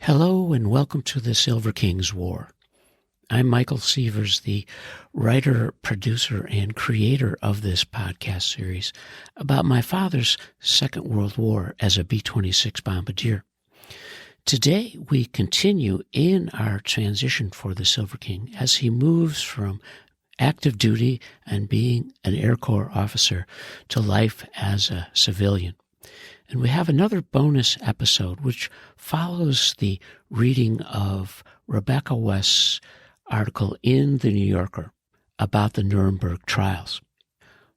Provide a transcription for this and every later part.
Hello and welcome to the Silver King's War. I'm Michael Sievers, the writer, producer, and creator of this podcast series about my father's Second World War as a B-26 bombardier. Today, we continue in our transition for the Silver King as he moves from active duty and being an Air Corps officer to life as a civilian. And we have another bonus episode which follows the reading of Rebecca West's article in The New Yorker about the Nuremberg trials.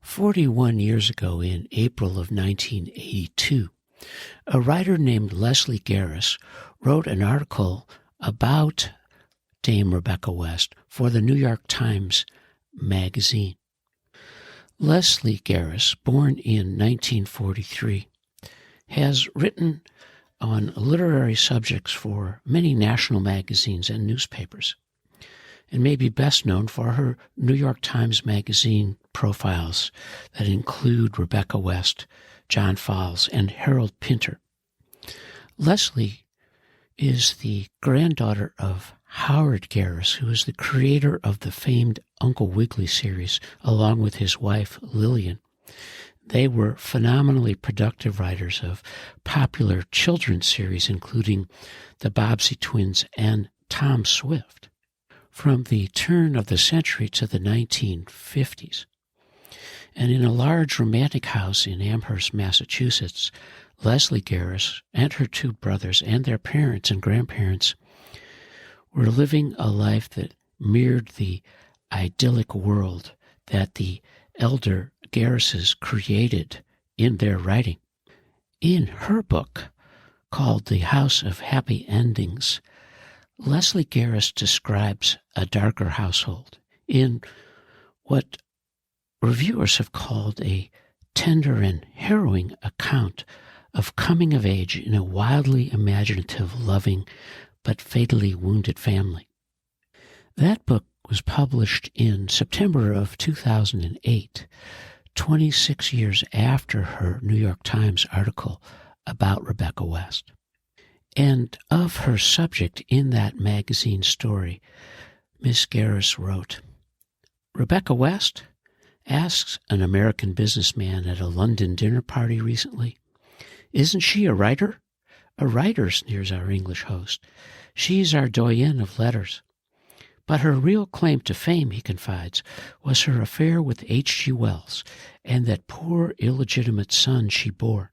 41 years ago, in April of 1982, a writer named Leslie Garris wrote an article about Dame Rebecca West for the New York Times magazine. Leslie Garris, born in 1943, has written on literary subjects for many national magazines and newspapers, and may be best known for her New York Times Magazine profiles that include Rebecca West, John Fowles, and Harold Pinter. Leslie is the granddaughter of Howard Garris, who is the creator of the famed Uncle Wiggily series, along with his wife Lillian. They were phenomenally productive writers of popular children's series, including the Bobbsey Twins and Tom Swift, from the turn of the century to the 1950s. And in a large romantic house in Amherst, Massachusetts, Leslie Garris and her two brothers and their parents and grandparents were living a life that mirrored the idyllic world that the elder Garrises created in their writing. In her book, called The House of Happy Endings, Leslie Garris describes a darker household in what reviewers have called a tender and harrowing account of coming of age in a wildly imaginative, loving, but fatally wounded family. That book was published in September of 2008, 26 years after her New York Times article about Rebecca West. And of her subject in that magazine story, Miss Garris wrote, "Rebecca West," asks an American businessman at a London dinner party recently, "isn't she a writer?" "A writer," sneers our English host. "She's our doyenne of letters. But her real claim to fame," he confides, "was her affair with H.G. Wells and that poor illegitimate son she bore.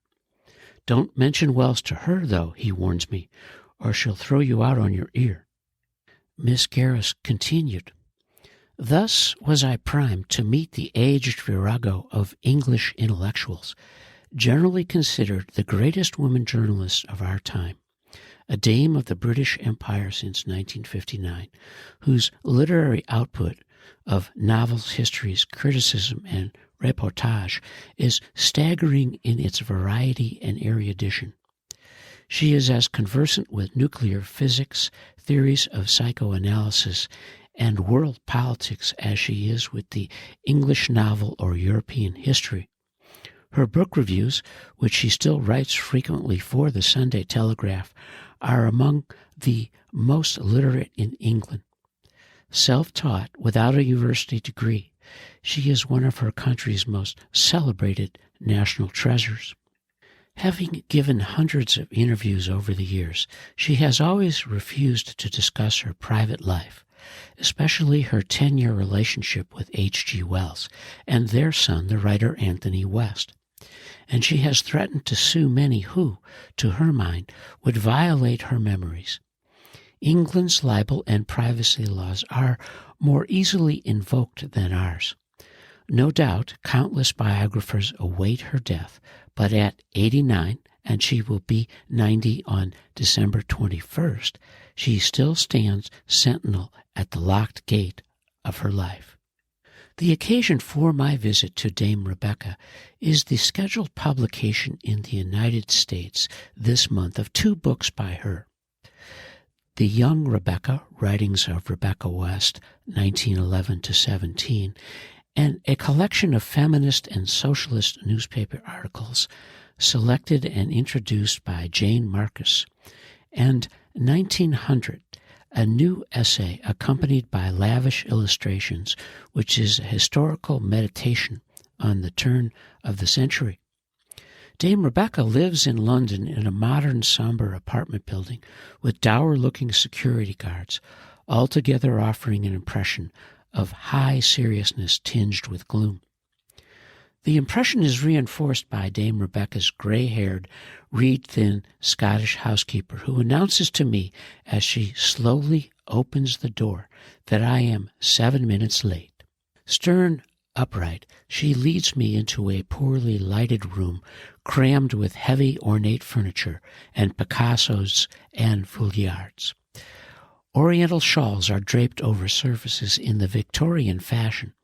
Don't mention Wells to her, though," he warns me, "or she'll throw you out on your ear." Miss Garris continued, "Thus was I primed to meet the aged virago of English intellectuals, generally considered the greatest woman journalist of our time, a dame of the British Empire since 1959, whose literary output of novels, histories, criticism, and reportage is staggering in its variety and erudition. She is as conversant with nuclear physics, theories of psychoanalysis, and world politics as she is with the English novel or European history. Her book reviews, which she still writes frequently for the Sunday Telegraph, are among the most literate in England. Self-taught, without a university degree, she is one of her country's most celebrated national treasures. Having given hundreds of interviews over the years, she has always refused to discuss her private life, especially her 10-year relationship with H.G. Wells and their son, the writer Anthony West. And she has threatened to sue many who, to her mind, would violate her memories. England's libel and privacy laws are more easily invoked than ours. No doubt, countless biographers await her death, but at 89, and she will be 90 on December 21st, she still stands sentinel at the locked gate of her life. The occasion for my visit to Dame Rebecca is the scheduled publication in the United States this month of two books by her. The Young Rebecca, Writings of Rebecca West, 1911 to 17, and a collection of feminist and socialist newspaper articles selected and introduced by Jane Marcus, and 1900, a new essay accompanied by lavish illustrations, which is a historical meditation on the turn of the century. Dame Rebecca lives in London in a modern, somber apartment building with dour-looking security guards, altogether offering an impression of high seriousness tinged with gloom. The impression is reinforced by Dame Rebecca's gray-haired, reed-thin Scottish housekeeper who announces to me as she slowly opens the door that I am 7 minutes late. Stern, upright, she leads me into a poorly lighted room crammed with heavy ornate furniture and Picassos and Fouillards. Oriental shawls are draped over surfaces in the Victorian fashion.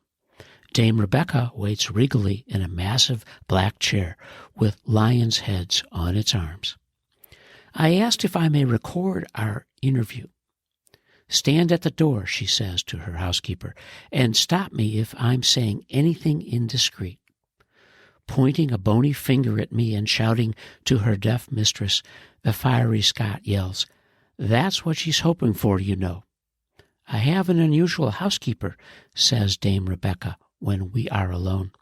Dame Rebecca waits regally in a massive black chair with lions' heads on its arms. I asked if I may record our interview. "Stand at the door," she says to her housekeeper, "and stop me if I'm saying anything indiscreet." Pointing a bony finger at me and shouting to her deaf mistress, the fiery Scot yells, "That's what she's hoping for, you know." "I have an unusual housekeeper," says Dame Rebecca when we are alone.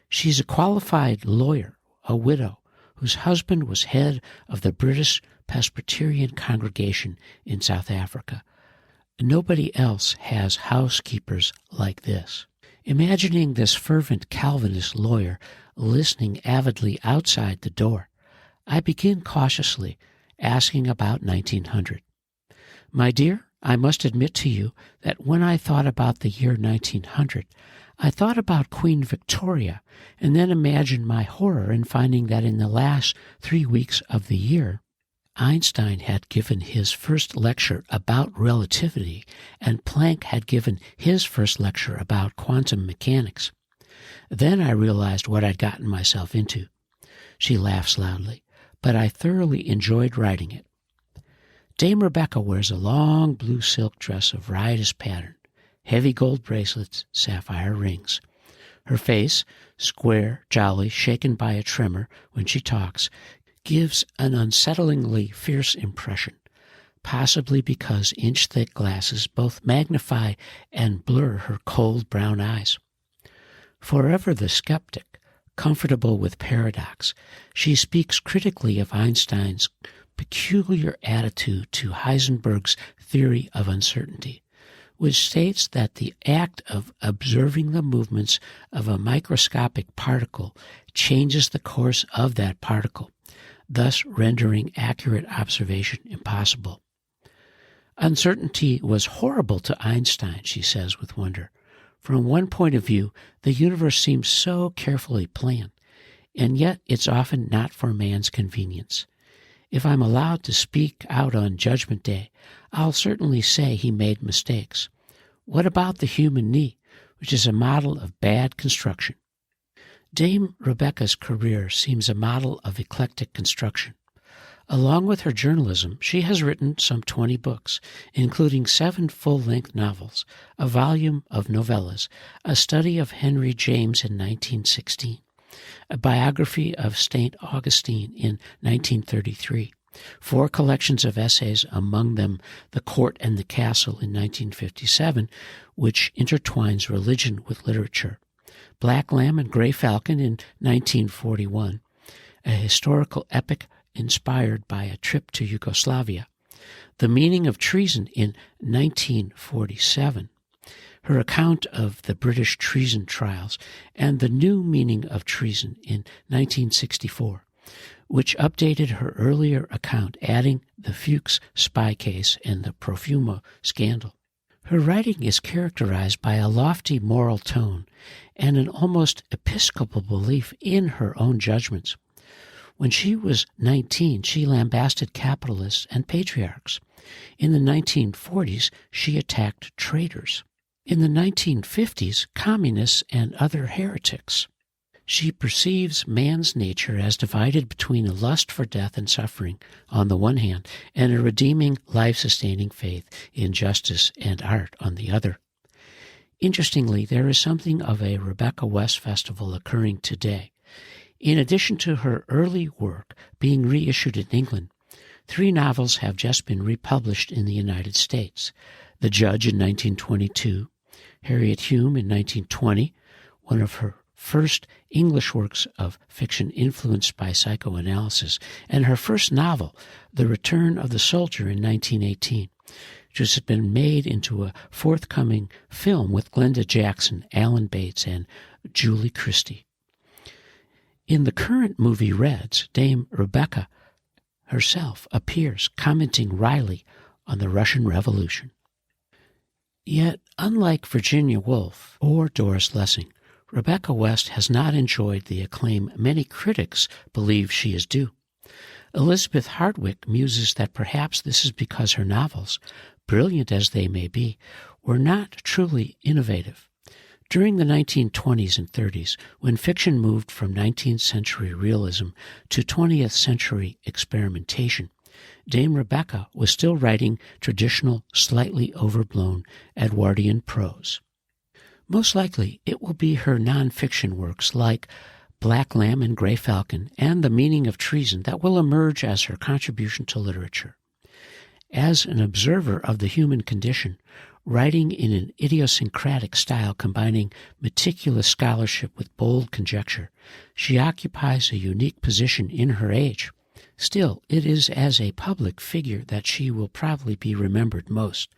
"She's a qualified lawyer, a widow, whose husband was head of the British Presbyterian congregation in South Africa. Nobody else has housekeepers like this." Imagining this fervent Calvinist lawyer listening avidly outside the door, I begin cautiously, asking about 1900. "My dear, I must admit to you that when I thought about the year 1900, I thought about Queen Victoria, and then imagined my horror in finding that in the last 3 weeks of the year, Einstein had given his first lecture about relativity, and Planck had given his first lecture about quantum mechanics. Then I realized what I'd gotten myself into." She laughs loudly, but I thoroughly enjoyed writing it. Dame Rebecca wears a long blue silk dress of riotous pattern, heavy gold bracelets, sapphire rings. Her face, square, jolly, shaken by a tremor when she talks, gives an unsettlingly fierce impression, possibly because inch-thick glasses both magnify and blur her cold brown eyes. Forever the skeptic, comfortable with paradox, she speaks critically of Einstein's peculiar attitude to Heisenberg's theory of uncertainty, which states that the act of observing the movements of a microscopic particle changes the course of that particle, thus rendering accurate observation impossible. "Uncertainty was horrible to Einstein," she says with wonder. "From one point of view, the universe seems so carefully planned, and yet it's often not for man's convenience. If I'm allowed to speak out on Judgment Day, I'll certainly say he made mistakes. What about the human knee, which is a model of bad construction?" Dame Rebecca's career seems a model of eclectic construction. Along with her journalism, she has written some 20 books, including 7 full-length novels, a volume of novellas, a study of Henry James in 1916, a biography of St. Augustine in 1933, 4 collections of essays, among them The Court and the Castle in 1957, which intertwines religion with literature, Black Lamb and Grey Falcon in 1941, a historical epic inspired by a trip to Yugoslavia, The Meaning of Treason in 1947, her account of the British treason trials, and The New Meaning of Treason in 1964, which updated her earlier account, adding the Fuchs spy case and the Profumo scandal. Her writing is characterized by a lofty moral tone and an almost episcopal belief in her own judgments. When she was 19, she lambasted capitalists and patriarchs. In the 1940s, she attacked traitors. In the 1950s, communists and other heretics. She perceives man's nature as divided between a lust for death and suffering on the one hand, and a redeeming, life-sustaining faith in justice and art on the other. Interestingly, there is something of a Rebecca West Festival occurring today. In addition to her early work being reissued in England, 3 novels have just been republished in the United States. The Judge in 1922, Harriet Hume in 1920, one of her first English works of fiction influenced by psychoanalysis, and her first novel, The Return of the Soldier in 1918, which has been made into a forthcoming film with Glenda Jackson, Alan Bates, and Julie Christie. In the current movie Reds, Dame Rebecca herself appears, commenting wryly on the Russian Revolution. Yet, unlike Virginia Woolf or Doris Lessing, Rebecca West has not enjoyed the acclaim many critics believe she is due. Elizabeth Hardwick muses that perhaps this is because her novels, brilliant as they may be, were not truly innovative. During the 1920s and 30s, when fiction moved from 19th century realism to 20th century experimentation, Dame Rebecca was still writing traditional, slightly overblown Edwardian prose. Most likely, it will be her nonfiction works like Black Lamb and Grey Falcon and The Meaning of Treason that will emerge as her contribution to literature. As an observer of the human condition, writing in an idiosyncratic style combining meticulous scholarship with bold conjecture, she occupies a unique position in her age. Still, it is as a public figure that she will probably be remembered most.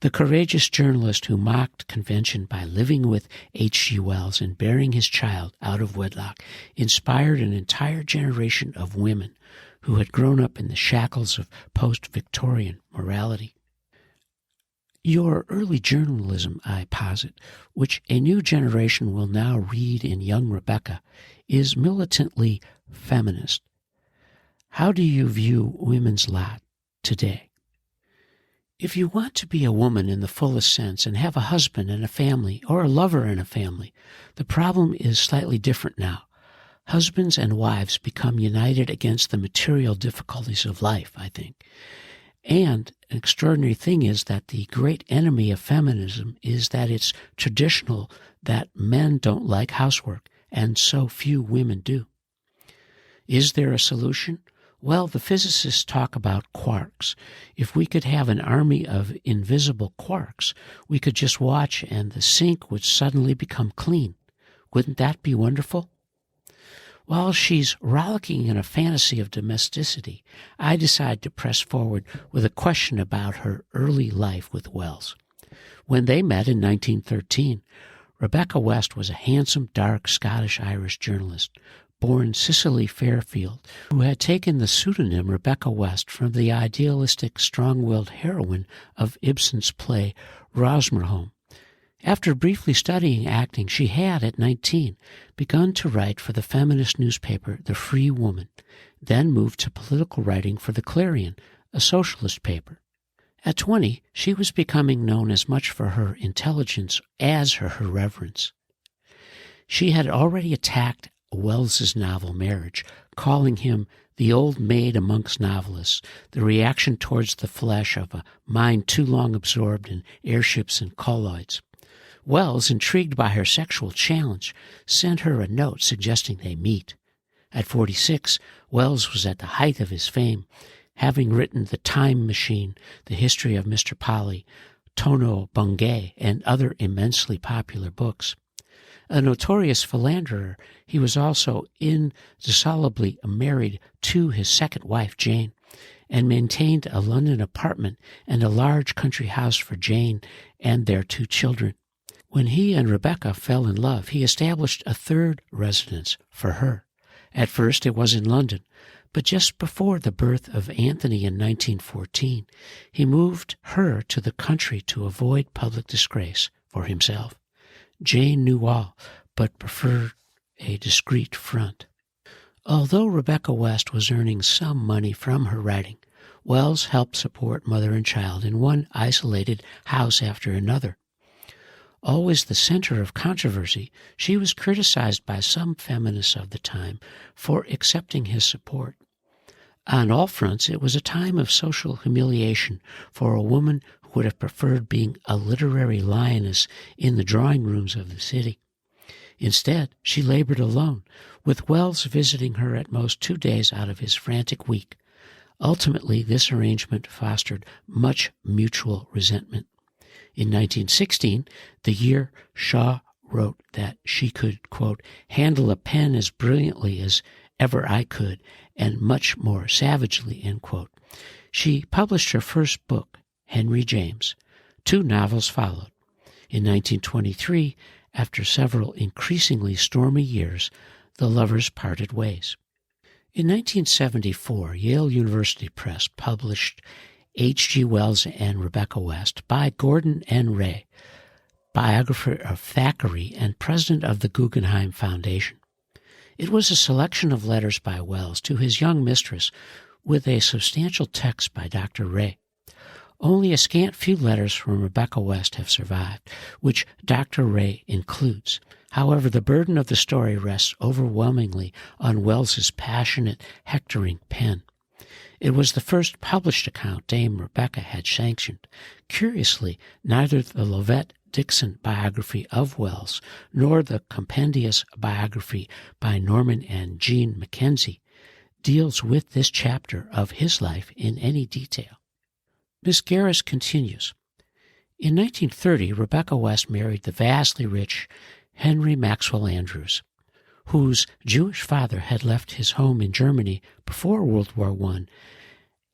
The courageous journalist who mocked convention by living with H.G. Wells and bearing his child out of wedlock inspired an entire generation of women who had grown up in the shackles of post-Victorian morality. Your early journalism, I posit, which a new generation will now read in young Rebecca, is militantly feminist. How do you view women's lot today? If you want to be a woman in the fullest sense and have a husband and a family or a lover and a family, the problem is slightly different now. Husbands and wives become united against the material difficulties of life, I think. And an extraordinary thing is that the great enemy of feminism is that it's traditional that men don't like housework, and so few women do. Is there a solution? Well, the physicists talk about quarks. If we could have an army of invisible quarks, we could just watch and the sink would suddenly become clean. Wouldn't that be wonderful? While she's rollicking in a fantasy of domesticity, I decide to press forward with a question about her early life with Wells. When they met in 1913, Rebecca West was a handsome, dark, Scottish-Irish journalist, born Cicely Fairfield, who had taken the pseudonym Rebecca West from the idealistic, strong-willed heroine of Ibsen's play Rosmerholm. After briefly studying acting, she had, at 19, begun to write for the feminist newspaper The Free Woman, then moved to political writing for The Clarion, a socialist paper. At 20, she was becoming known as much for her intelligence as her irreverence. She had already attacked Wells's novel Marriage, calling him the old maid amongst novelists, the reaction towards the flesh of a mind too long absorbed in airships and colloids. Wells, intrigued by her sexual challenge, sent her a note suggesting they meet. At 46, Wells was at the height of his fame, having written The Time Machine, The History of Mr. Polly, Tono Bungay, and other immensely popular books. A notorious philanderer, he was also indissolubly married to his second wife, Jane, and maintained a London apartment and a large country house for Jane and their 2 children. When he and Rebecca fell in love, he established a third residence for her. At first it was in London, but just before the birth of Anthony in 1914, he moved her to the country to avoid public disgrace for himself. Jane knew all, but preferred a discreet front. Although Rebecca West was earning some money from her writing, Wells helped support mother and child in one isolated house after another. Always the center of controversy, she was criticized by some feminists of the time for accepting his support. On all fronts, it was a time of social humiliation for a woman who would have preferred being a literary lioness in the drawing rooms of the city. Instead, she labored alone, with Wells visiting her at most 2 days out of his frantic week. Ultimately, this arrangement fostered much mutual resentment. In 1916, the year Shaw wrote that she could, quote, handle a pen as brilliantly as ever I could, and much more savagely, end quote, she published her first book, Henry James. 2 novels followed. In 1923, after several increasingly stormy years, the lovers parted ways. In 1974, Yale University Press published H.G. Wells and Rebecca West by Gordon N. Ray, biographer of Thackeray and president of the Guggenheim Foundation. It was a selection of letters by Wells to his young mistress with a substantial text by Dr. Ray. Only a scant few letters from Rebecca West have survived, which Dr. Ray includes. However, the burden of the story rests overwhelmingly on Wells's passionate, hectoring pen. It was the first published account Dame Rebecca had sanctioned. Curiously, neither the Lovett-Dixon biography of Wells nor the compendious biography by Norman and Jean Mackenzie deals with this chapter of his life in any detail. Miss Garris continues, in 1930, Rebecca West married the vastly rich Henry Maxwell Andrews, whose Jewish father had left his home in Germany before World War I,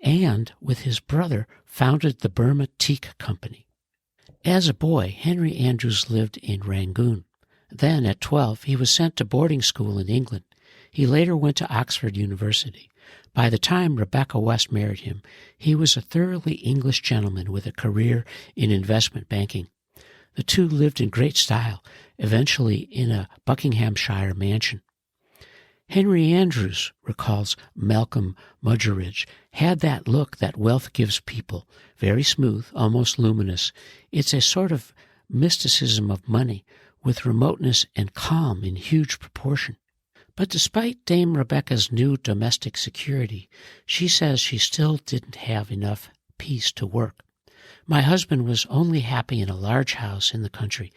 and with his brother founded the Burma Teak Company. As a boy, Henry Andrews lived in Rangoon. Then, at 12, he was sent to boarding school in England. He later went to Oxford University. By the time Rebecca West married him, he was a thoroughly English gentleman with a career in investment banking. The two lived in great style, eventually in a Buckinghamshire mansion. Henry Andrews, recalls Malcolm Muggeridge, had that look that wealth gives people, very smooth, almost luminous. It's a sort of mysticism of money, with remoteness and calm in huge proportion. But despite Dame Rebecca's new domestic security, she says she still didn't have enough peace to work. My husband was only happy in a large house in the country,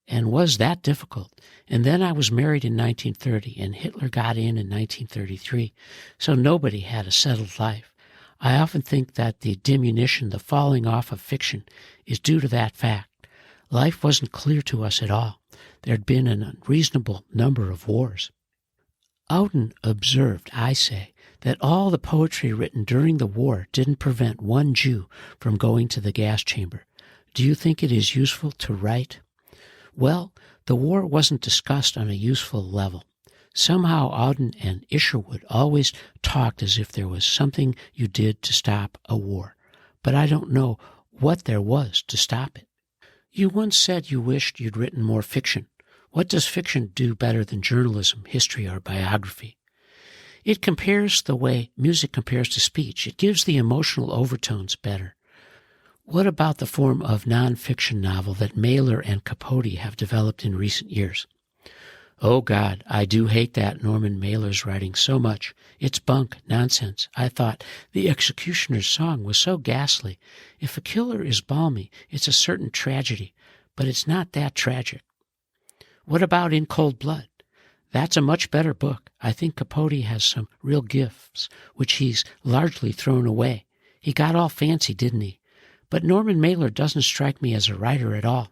and was that difficult. And then I was married in 1930, and Hitler got in 1933, so nobody had a settled life. I often think that the diminution, the falling off of fiction, is due to that fact. Life wasn't clear to us at all. There'd been an unreasonable number of wars. Auden observed, I say, that all the poetry written during the war didn't prevent one Jew from going to the gas chamber. Do you think it is useful to write? Well, the war wasn't discussed on a useful level. Somehow Auden and Isherwood always talked as if there was something you did to stop a war, but I don't know what there was to stop it. You once said you wished you'd written more fiction. What does fiction do better than journalism, history, or biography? It compares the way music compares to speech. It gives the emotional overtones better. What about the form of nonfiction novel that Mailer and Capote have developed in recent years? Oh, God, I do hate that Norman Mailer's writing so much. It's bunk, nonsense. I thought The Executioner's Song was so ghastly. If a killer is balmy, it's a certain tragedy, but it's not that tragic. What about In Cold Blood? That's a much better book. I think Capote has some real gifts, which he's largely thrown away. He got all fancy, didn't he? But Norman Mailer doesn't strike me as a writer at all.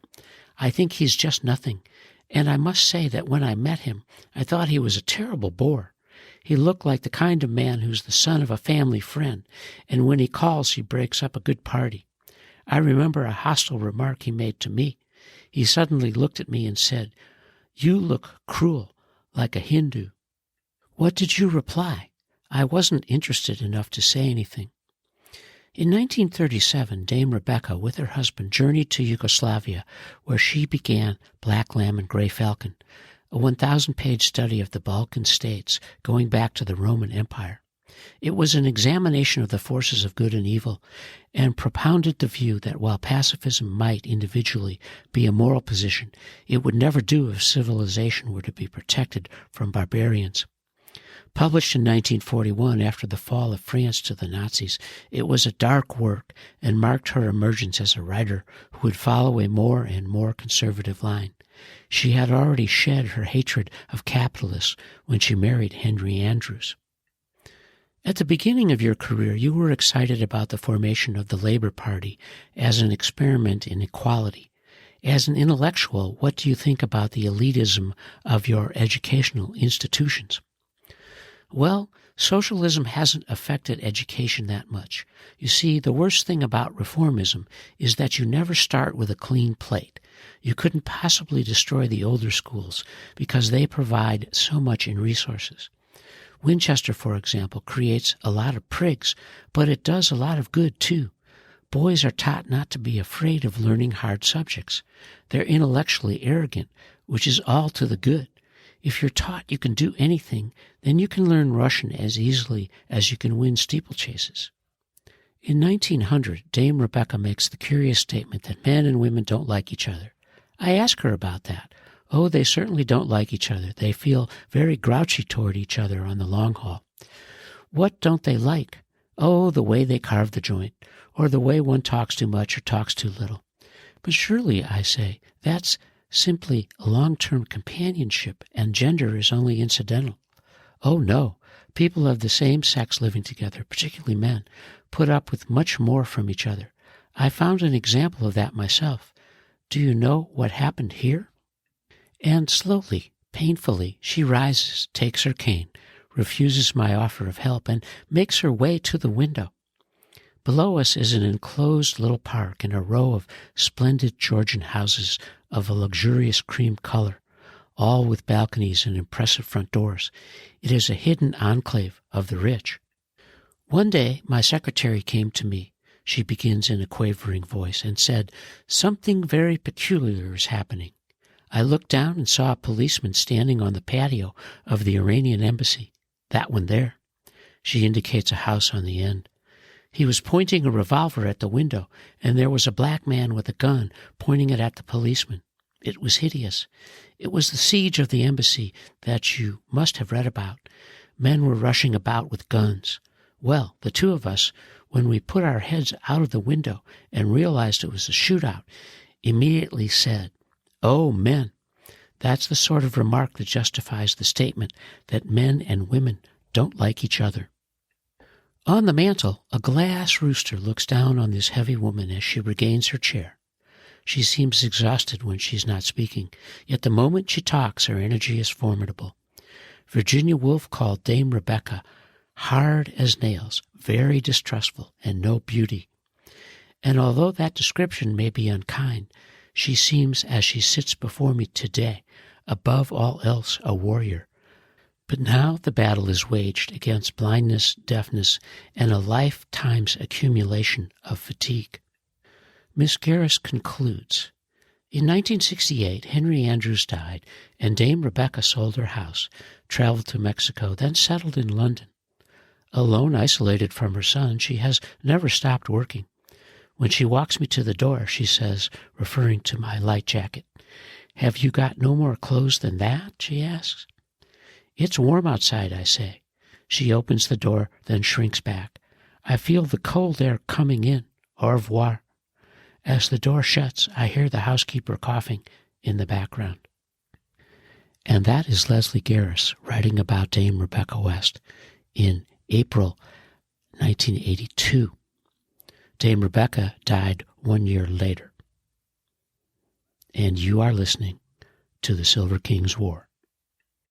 I think he's just nothing. And I must say that when I met him, I thought he was a terrible bore. He looked like the kind of man who's the son of a family friend, and when he calls, he breaks up a good party. I remember a hostile remark he made to me. He suddenly looked at me and said, "You look cruel, like a Hindu." What did you reply? I wasn't interested enough to say anything. In 1937, Dame Rebecca, with her husband, journeyed to Yugoslavia, where she began Black Lamb and Grey Falcon, a 1,000-page study of the Balkan states going back to the Roman Empire. It was an examination of the forces of good and evil, and propounded the view that while pacifism might individually be a moral position, it would never do if civilization were to be protected from barbarians. Published in 1941 after the fall of France to the Nazis, it was a dark work and marked her emergence as a writer who would follow a more and more conservative line. She had already shed her hatred of capitalists when she married Henry Andrews. At the beginning of your career, you were excited about the formation of the Labor Party as an experiment in equality. As an intellectual, what do you think about the elitism of your educational institutions? Well, socialism hasn't affected education that much. You see, the worst thing about reformism is that you never start with a clean plate. You couldn't possibly destroy the older schools because they provide so much in resources. Winchester, for example, creates a lot of prigs, but it does a lot of good too. Boys are taught not to be afraid of learning hard subjects. They're intellectually arrogant, which is all to the good. If you're taught you can do anything, then you can learn Russian as easily as you can win steeplechases. In 1900, Dame Rebecca makes the curious statement that men and women don't like each other. I ask her about that. Oh, they certainly don't like each other. They feel very grouchy toward each other on the long haul. What don't they like? Oh, the way they carve the joint, or the way one talks too much or talks too little. But surely, I say, that's simply a long-term companionship, and gender is only incidental. Oh, no. People of the same sex living together, particularly men, put up with much more from each other. I found an example of that myself. Do you know what happened here? And slowly, painfully, she rises, takes her cane, refuses my offer of help, and makes her way to the window. Below us is an enclosed little park and a row of splendid Georgian houses of a luxurious cream color, all with balconies and impressive front doors. It is a hidden enclave of the rich. One day my secretary came to me, she begins in a quavering voice, and said, "Something very peculiar is happening." I looked down and saw a policeman standing on the patio of the Iranian embassy. That one there. She indicates a house on the end. He was pointing a revolver at the window, and there was a black man with a gun pointing it at the policeman. It was hideous. It was the siege of the embassy that you must have read about. Men were rushing about with guns. Well, the two of us, when we put our heads out of the window and realized it was a shootout, immediately said, "Oh, men." That's the sort of remark that justifies the statement that men and women don't like each other. On the mantel, a glass rooster looks down on this heavy woman as she regains her chair. She seems exhausted when she's not speaking, yet the moment she talks, her energy is formidable. Virginia Woolf called Dame Rebecca hard as nails, very distrustful, and no beauty. And although that description may be unkind, she seems, as she sits before me today, above all else a warrior. But now the battle is waged against blindness, deafness, and a lifetime's accumulation of fatigue. Miss Garris concludes, in 1968, Henry Andrews died, and Dame Rebecca sold her house, traveled to Mexico, then settled in London. Alone, isolated from her son, she has never stopped working. When she walks me to the door, she says, referring to my light jacket, "Have you got no more clothes than that?" she asks. "It's warm outside," I say. She opens the door, then shrinks back. I feel the cold air coming in. Au revoir. As the door shuts, I hear the housekeeper coughing in the background. And that is Leslie Garris writing about Dame Rebecca West in April 1982. Dame Rebecca died 1 year later. And you are listening to the Silver King's War.